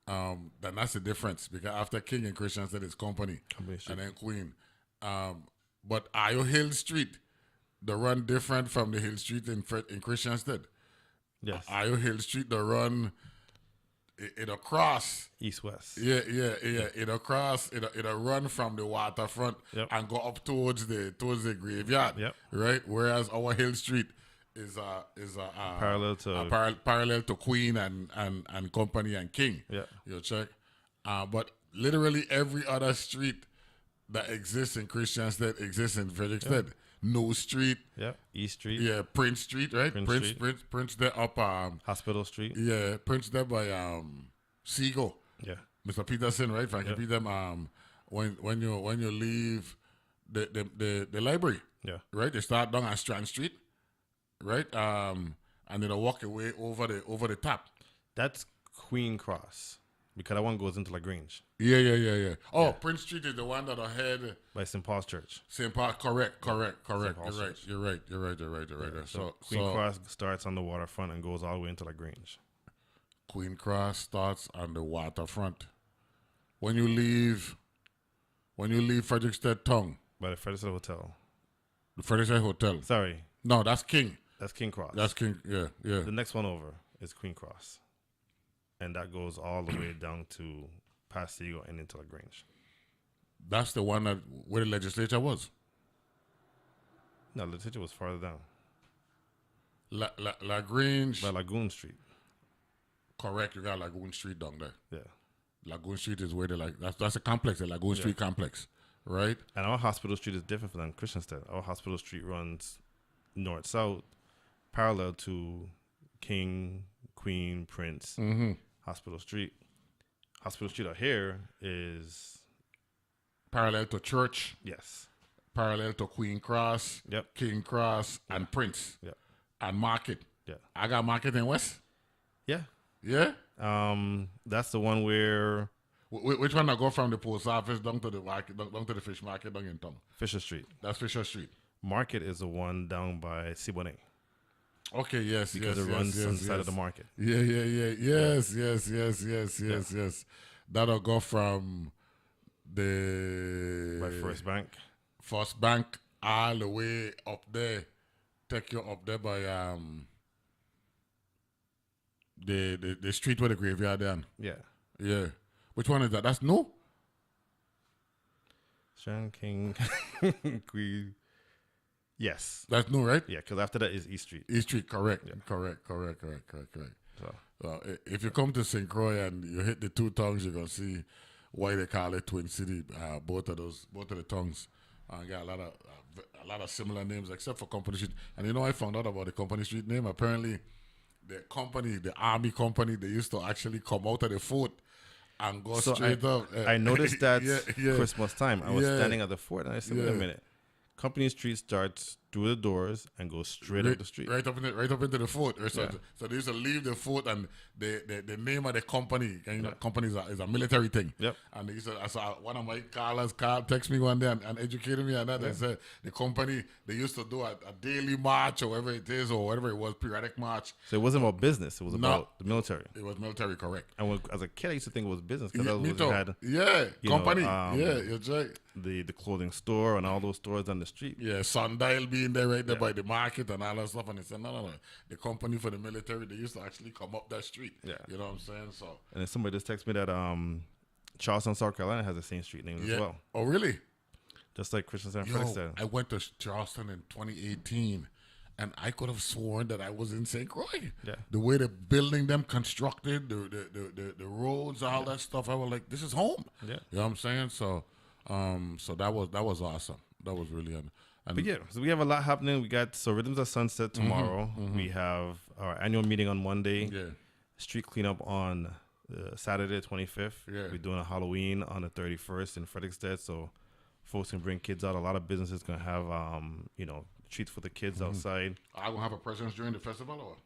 Then that's the difference because after King and Christiansted it's Company and then Queen. But Io Hill Street, the run different from the Hill Street in Christiansted. Yes. Io Hill Street, the run it'll cross east-west. Yeah. It'll cross. It'll run from the waterfront and go up towards the graveyard. Yep. Right. Whereas our Hill Street is parallel to Queen and Company and King. Yeah. You check. But literally every other street that exists in Christiansted exists in Frederiksted. No Street. Yeah. East Street. Yeah. Prince Street. Right. Prince there up. Hospital Street. Yeah. Prince there by Seago. Yeah. Mr. Peterson. Right. Frankie Peter. When you leave the library. Yeah. Right. They start down on Strand Street. Right. And then they walk away over the top. That's Queen Cross. Because that one goes into LaGrange. Yeah. Oh, Prince Street is the one that ahead by St. Paul's Church. St. Paul, correct. You're right. Yeah, so Queen Cross starts on the waterfront and goes all the way into LaGrange. Queen Cross starts on the waterfront. When you leave Frederiksted Town. By the Frederiksted Hotel. The Frederiksted Hotel. Sorry. No, that's King. That's King Cross. That's King. Yeah. The next one over is Queen Cross. And that goes all the way down to past Seago and into LaGrange. That's the one where the legislature was. No, the legislature was farther down. LaGrange. By Lagoon Street. Correct, you got Lagoon Street down there. Yeah. Lagoon Street is where that's a complex, the Lagoon Street complex, right? And our Hospital Street is different from Christiansted. Our Hospital Street runs north-south, parallel to King, Queen, Prince, Hospital Street. Hospital Street out here is parallel to Church, yes, parallel to Queen Cross, Yep. King Cross, and Prince, yeah, and Market. yeah, I got Market in West. yeah. Yeah. That's the one where Which one I go from the post office down to the market, down to the fish market down in town? Fisher Street. That's Fisher Street. Market is the one down by Siboney Okay, yes, because yes, it runs yes, on yes, the side yes. of the market. Yeah, yes. That'll go from the By First Bank. First Bank all the way up there. Take you up there by the street where the graveyard is. Yeah. Yeah. Which one is that? That's new? Shan King Queen. Yes. That's new, right? Yeah, because after that is East Street. East Street, correct. Yeah. Correct. So So if you come to St. Croix and you hit the two tongues, you're gonna see why they call it Twin City. Both of the tongues got a lot of similar names, except for Company Street. And you know, I found out about the Company Street name. Apparently, the army company, they used to actually come out of the fort and go So straight up. I noticed that Yeah. Christmas time. I was Yeah. standing at the fort and I said, wait a Yeah. minute. Company Street starts through the doors and goes straight up the street. Right up into the fort. So, Yeah. so they used to leave the fort, and the name of the company, and you know, company is a military thing. Yep. And they used to, I saw one of my callers text me one day and educated me on that. They said the company, they used to do a daily march or whatever it is, or whatever it was, periodic march. So it wasn't about business. It was No. about the military. It was military, correct. And as a kid, I used to think it was business because Yeah, that me was too. had Yeah, you company. know, Yeah, you're right. the clothing store and all those stores on the street. Yeah, Sundial being there right there by the market and all that stuff. And they said, no. The company for the military, they used to actually come up that street. Yeah. You know what I'm saying? So, And then somebody just texted me that Charleston, South Carolina has the same street name yeah. as well. Oh, really? Just like Christiansted and Yo, Frederiksted. I went to Charleston in 2018, and I could have sworn that I was in St. Croix. Yeah. The way the building them constructed, the roads, all that stuff, I was like, this is home. Yeah. You know what I'm saying? So, so that was awesome. That was really But yeah, so we have a lot happening. We got Rhythms of Sunset tomorrow. We have our annual meeting on Monday. yeah. Street cleanup on Saturday, 25th. Yeah. We're doing a Halloween on the 31st in Frederiksted. So folks can bring kids out. A lot of businesses going to have, treats for the kids outside. I gonna have a presence during the festival,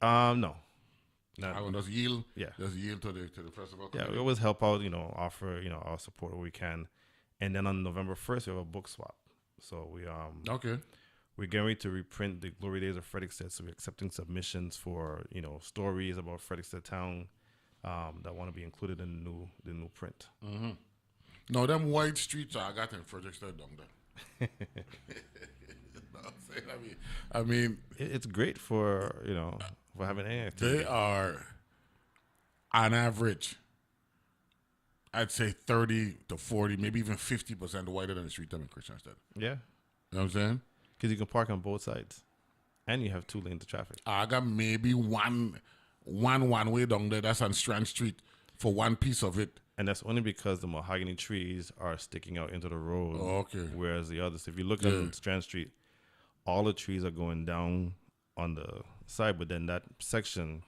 or No. I gonna just yield. Yeah. Just yield to the festival. Yeah, we always help out, offer, our support where we can. And then on November 1st, we have a book swap. So Okay. we're getting ready to reprint the Glory Days of Frederiksted. So we're accepting submissions for, stories about Frederiksted town that want to be included in the new print. No, them white streets I got in Frederiksted down there. No, I'm saying, I mean, It's great for, for having any activity. they are, on average, I'd say 30 to 40, maybe even 50% whiter than the street them in Christiansted. Yeah, You know what I'm saying? because you can park on both sides. And you have 2 lanes of traffic. I got maybe one way down there. That's on Strand Street for one piece of it. And that's only because the mahogany trees are sticking out into the road. Oh, okay. Whereas the others, if you look Yeah. on Strand Street, all the trees are going down on the side, but then that section,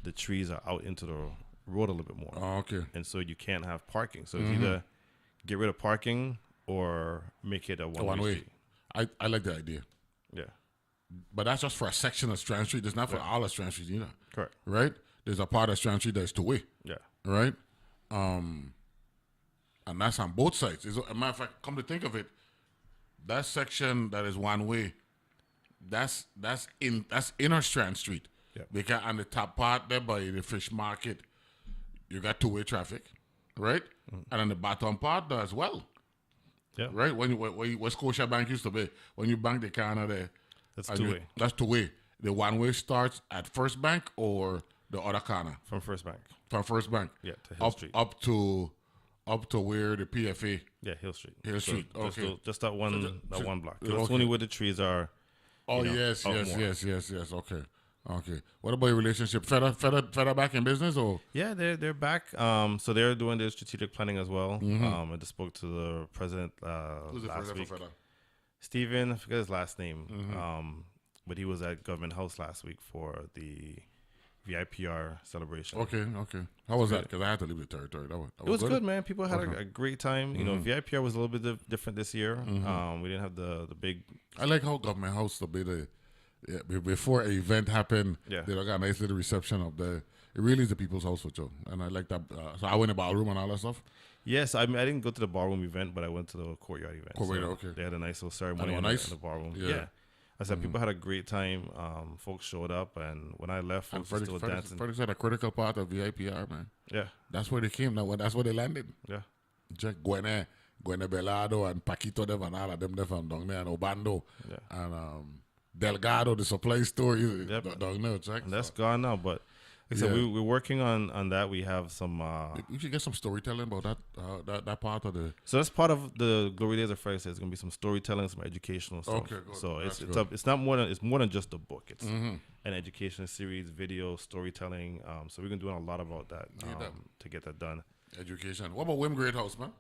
the trees are out into the road a little bit more. Oh, okay. And so you can't have parking. So it's either get rid of parking or make it a One one-way way. street. I like the idea. Yeah, But that's just for a section of Strand Street. It's not for all of Strand Street either. correct. Right? There's a part of Strand Street that's two-way. Yeah. Right? And that's on both sides. As a matter of fact, come to think of it, that section that is one way, that's inner Strand Street. Yeah. Because on the top part there by the fish market, you got two-way traffic, right? And on the bottom part there as well, Yeah. right? Where Scotia Bank used to be, when you bank the corner there, That's and two-way. That's two-way. The one-way starts at First Bank or the other corner From First Bank. from First Bank. Yeah, to Hill Street. Up to where the PFA. Yeah, Hill Street. Hill Street, Just, okay. just that one one block. 'Cause that's okay. only where the trees are. Oh You know, yes, up yes, more. yes, yes, yes. Okay, Okay. What about your relationship? Feta back in business or? Yeah, they're back. So they're doing their strategic planning as well. I just spoke to the president Who's the last president week. for Feta? Stephen, I forget his last name. But he was at Government House last week for the VIPR celebration. Okay. How was that? Because I had to leave the territory. It was good, man. People had a great time. You know, VIPR was a little bit different this year. We didn't have the big. I like how Government House to be before an event happened. Yeah. They got a nice little reception up there. It really is the people's house for you, and I like that. So I went to the ballroom and all that stuff. Yes, I mean, I didn't go to the ballroom event, but I went to the courtyard event. Okay. They had a nice little ceremony in the ballroom. Yeah. I said people had a great time. Folks showed up, and when I left, folks were still dancing. Frederiksted had a critical part of VIPR, man. Yeah. That's where they came. That's where they landed. Yeah. Jack Gwene Belado and Paquito de Vanala, them from down there, and Obando. Yeah. And Delgado, the supply store, Yep. down there, Jack. And that's gone now, but like I said, we're working on that. We have some. We should get some storytelling about that part of the. So that's part of the Glory Days of Frederiksted. There's gonna be some storytelling, some educational stuff. Okay, good. So That's it's not more than just a book. It's an educational series, video, storytelling. So we're gonna do a lot about that to get that done. Education. What about Wim Great House, man?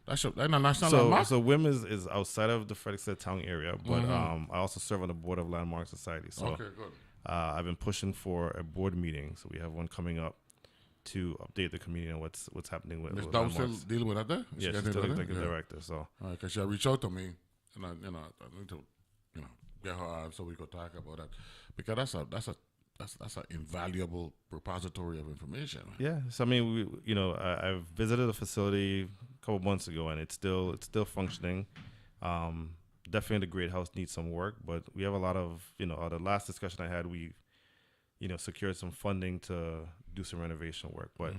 That's a national landmark. So WIM is outside of the Frederiksted town area, but I also serve on the board of Landmark Society. So Okay, good. I've been pushing for a board meeting. So we have one coming up to update the community on what's happening with Ms. Dowd still Landmarks. dealing with that there? Yeah, she's still executive director. So Because she reached out to me, and I need to, get her on so we could talk about that, because that's an invaluable repository of information. yeah, so I mean, I've visited the facility a couple months ago, and it's still functioning. Definitely, the Great House needs some work, but we have a lot of the last discussion I had, we secured some funding to do some renovation work, but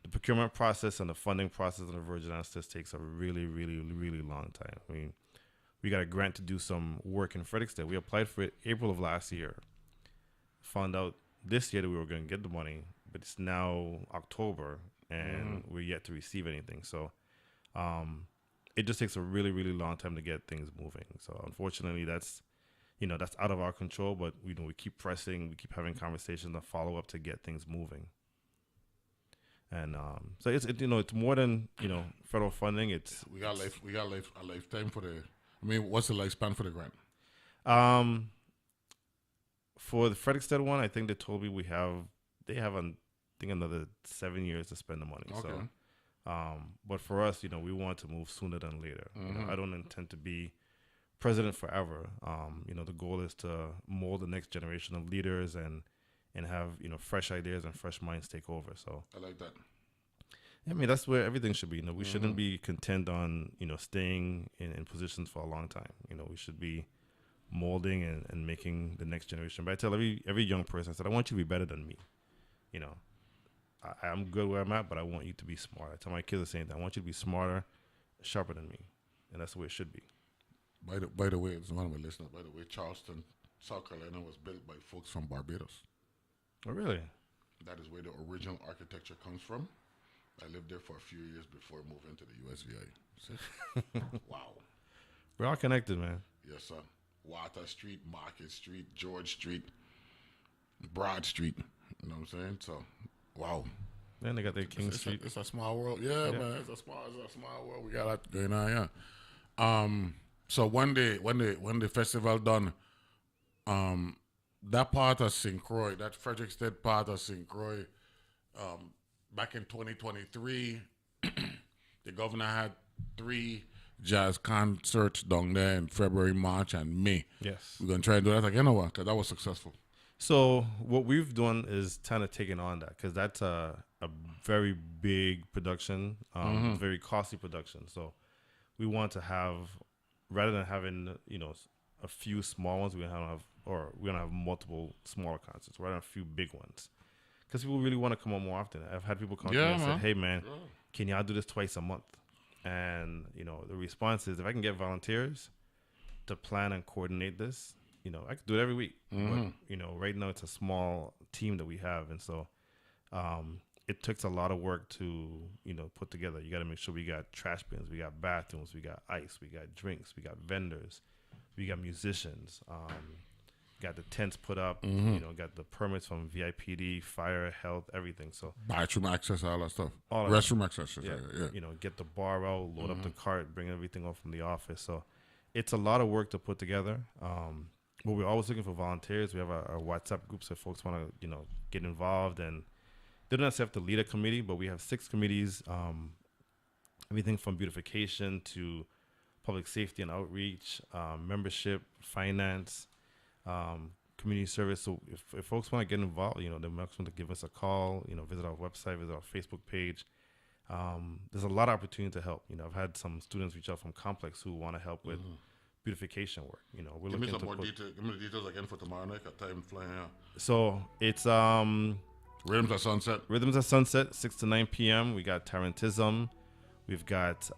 the procurement process and the funding process in the Virgin Islands takes a really, really, really long time. I mean, we got a grant to do some work in Frederiksted. We applied for it April of last year. Found out this year that we were going to get the money, but it's now October and we're yet to receive anything. So it just takes a really, really long time to get things moving. So unfortunately, that's out of our control, but we keep pressing, we keep having conversations and follow up to get things moving. And so it's more than federal funding. It's we got a lifetime for the. I mean, what's the lifespan for the grant? For the Frederiksted one, I think they told me they have another 7 years to spend the money. Okay. So, but for us, we want to move sooner than later. I don't intend to be president forever. The goal is to mold the next generation of leaders and have fresh ideas and fresh minds take over. So I like that. I mean, that's where everything should be. We shouldn't be content on staying in positions for a long time. We should be molding and making the next generation. But I tell every young person, I said, I want you to be better than me. I'm good where I'm at, but I want you to be smart. I tell my kids the same thing. I want you to be smarter, sharper than me, and that's the way it should be. By the way, it's one of my listeners. By the way, Charleston, South Carolina was built by folks from Barbados. Oh, really? That is where the original architecture comes from. I lived there for a few years before moving to the USVI. Wow. We're all connected, man. Yes, sir. Water Street, Market Street, George Street, Broad Street. You know what I'm saying? So, wow. Then they got their King Street. It's a small world. Yeah, man. It's a small world. We got that going on, yeah. So when the festival done, that part of St. Croix, that Frederiksted part of St. Croix, back in 2023, the governor had 3 jazz concerts down there in February, March, and May. Yes. We're going to try and do that again, or what? Because that was successful. So what we've done is kind of taken on that, because that's a very big production, very costly production. So we want to have, rather than having a few small ones, we're gonna have multiple smaller concerts, rather than a few big ones, because people really want to come on more often. I've had people come to me and say, "Hey, man, can y'all do this twice a month?" And the response is, if I can get volunteers to plan and coordinate this, I could do it every week. But right now it's a small team that we have, and so it takes a lot of work to put together. You got to make sure we got trash bins, we got bathrooms, we got ice, we got drinks, we got vendors, We got musicians. Got the tents put up. Mm-hmm. You know, got the permits from VIPD, fire, health, everything. So Bathroom access, all that stuff. All of Restroom access. Yeah. you know, get the bar out, load up the cart, bring everything up from the office. So it's a lot of work to put together. But we're always looking for volunteers. We have our WhatsApp groups if folks want to, you know, get involved, and they don't necessarily have to lead a committee, but we have 6 committees, everything from beautification to public safety and outreach, membership, finance, community service. So if folks want to get involved, you know, they're welcome to give us a call, you know, visit our website, visit our Facebook page. There's a lot of opportunity to help. You know, I've had some students reach out from Complex who want to help with beautification work. You know, we're Give me looking some to more details. Give me the details again for tomorrow night. Got time flying out. So it's Rhythms at Sunset. Rhythms at Sunset, 6 to 9 p.m. We got Tarantism, we've got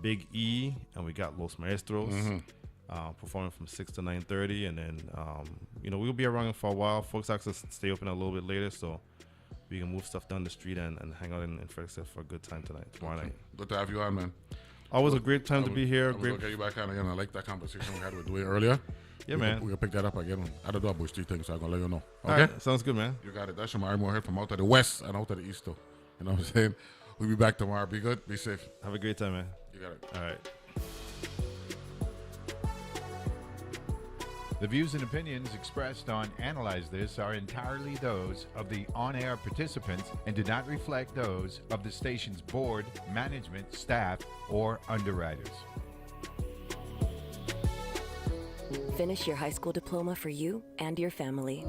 Big E, and we got Los Maestros performing from 6 to 9:30, and then you know, we'll be around for a while. Folks ask us to stay open a little bit later, so we can move stuff down the street and hang out in Frederiksted for a good time tomorrow night. Good to have you on, man. Always a great time to be here. I was Great. gonna get you back on again. I like that conversation we had with Dwayne earlier. Yeah, we man. Can pick that up again. I don't do a Bush Street thing, so I'm gonna let you know. All Okay. right, sounds good, man. You got it. That's Shomari Moorehead from out of the west and out of the east, though. You know what I'm saying? We'll be back tomorrow. Be good. Be safe. Have a great time, man. You got it. All right. The views and opinions expressed on Analyze This are entirely those of the on-air participants and do not reflect those of the station's board, management, staff, or underwriters. Finish your high school diploma for you and your family.